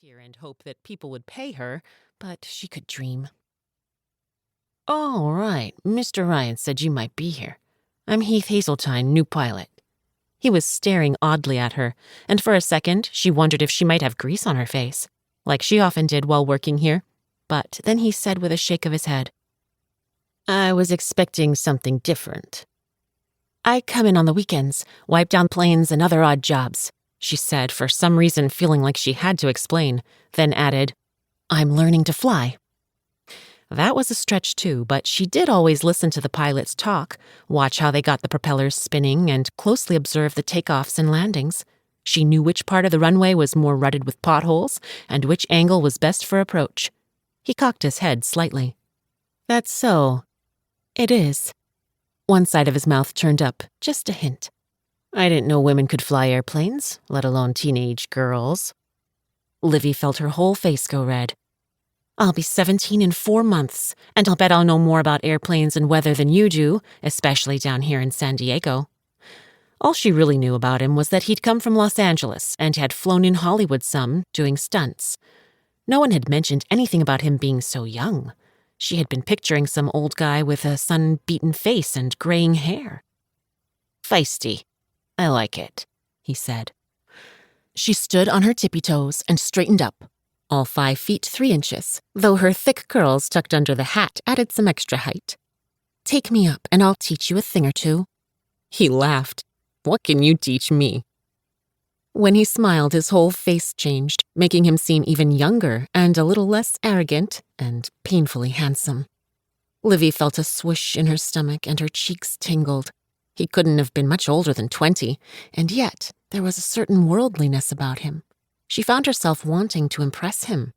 here and hope that people would pay her, but she could dream. "All right, Mr. Ryan said you might be here. I'm Heath Hazeltine, new pilot." He was staring oddly at her, and for a second she wondered if she might have grease on her face, like she often did while working here. But then he said with a shake of his head, "I was expecting something different." "I come in on the weekends, wipe down planes and other odd jobs," she said, for some reason feeling like she had to explain, then added, "I'm learning to fly." That was a stretch too, but she did always listen to the pilots talk, watch how they got the propellers spinning, and closely observe the takeoffs and landings. She knew which part of the runway was more rutted with potholes and which angle was best for approach. He cocked his head slightly. "That's so. It is." One side of his mouth turned up, just a hint. "I didn't know women could fly airplanes, let alone teenage girls." Livy felt her whole face go red. "I'll be 17 in 4 months, and I'll bet I'll know more about airplanes and weather than you do, especially down here in San Diego." All she really knew about him was that he'd come from Los Angeles and had flown in Hollywood some, doing stunts. No one had mentioned anything about him being so young. She had been picturing some old guy with a sun-beaten face and graying hair. "Feisty. I like it," he said. She stood on her tippy toes and straightened up, all 5 feet 3 inches, though her thick curls tucked under the hat added some extra height. "Take me up and I'll teach you a thing or two." He laughed. "What can you teach me?" When he smiled, his whole face changed, making him seem even younger and a little less arrogant and painfully handsome. Livy felt a swoosh in her stomach and her cheeks tingled. He couldn't have been much older than 20, and yet there was a certain worldliness about him. She found herself wanting to impress him.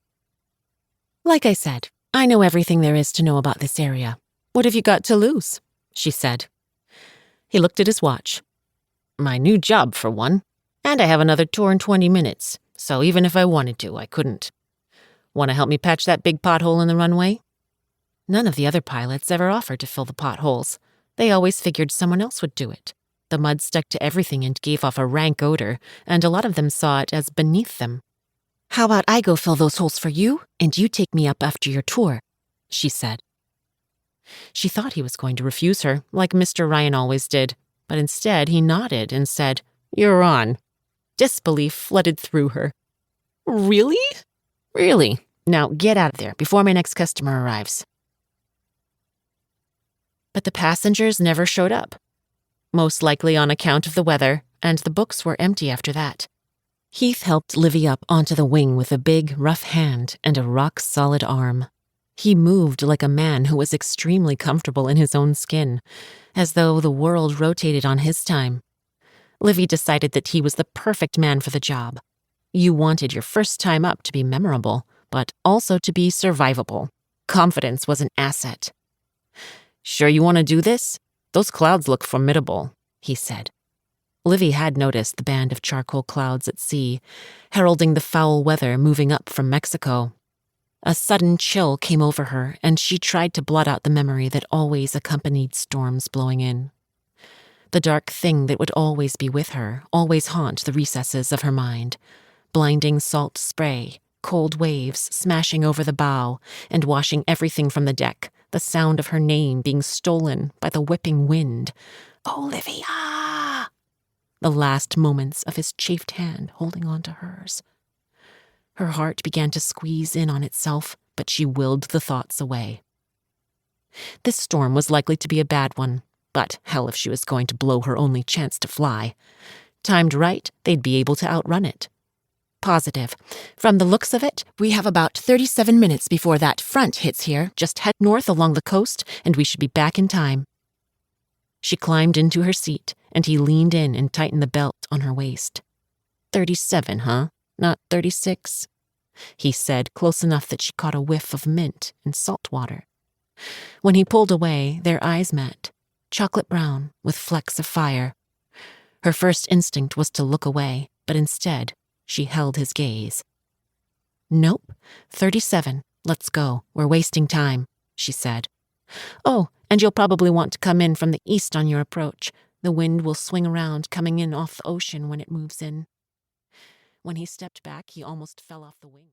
"Like I said, I know everything there is to know about this area. What have you got to lose?" she said. He looked at his watch. "My new job, for one. And I have another tour in 20 minutes, so even if I wanted to, I couldn't. Want to help me patch that big pothole in the runway?" None of the other pilots ever offered to fill the potholes. They always figured someone else would do it. The mud stuck to everything and gave off a rank odor, and a lot of them saw it as beneath them. "How about I go fill those holes for you, and you take me up after your tour?" she said. She thought he was going to refuse her, like Mr. Ryan always did, but instead he nodded and said, "You're on." Disbelief flooded through her. "Really?" "Really. Now get out of there before my next customer arrives." But the passengers never showed up, most likely on account of the weather, and the books were empty after that. Heath helped Livy up onto the wing with a big, rough hand and a rock-solid arm. He moved like a man who was extremely comfortable in his own skin, as though the world rotated on his time. Livy decided that he was the perfect man for the job. You wanted your first time up to be memorable, but also to be survivable. Confidence was an asset. "Sure you want to do this? Those clouds look formidable," he said. Livy had noticed the band of charcoal clouds at sea, heralding the foul weather moving up from Mexico. A sudden chill came over her, and she tried to blot out the memory that always accompanied storms blowing in. The dark thing that would always be with her, always haunt the recesses of her mind. Blinding salt spray, cold waves smashing over the bow and washing everything from the deck, the sound of her name being stolen by the whipping wind. "Olivia!" The last moments of his chafed hand holding on to hers. Her heart began to squeeze in on itself, but she willed the thoughts away. This storm was likely to be a bad one, but hell if she was going to blow her only chance to fly. Timed right, they'd be able to outrun it. "Positive. From the looks of it, we have about 37 minutes before that front hits here. Just head north along the coast, and we should be back in time." She climbed into her seat, and he leaned in and tightened the belt on her waist. 37, huh? Not 36? He said, close enough that she caught a whiff of mint and salt water. When he pulled away, their eyes met, chocolate brown with flecks of fire. Her first instinct was to look away, but instead, she held his gaze. "Nope, 37. Let's go. We're wasting time," she said. "Oh, and you'll probably want to come in from the east on your approach. The wind will swing around coming in off the ocean when it moves in." When he stepped back, he almost fell off the wing.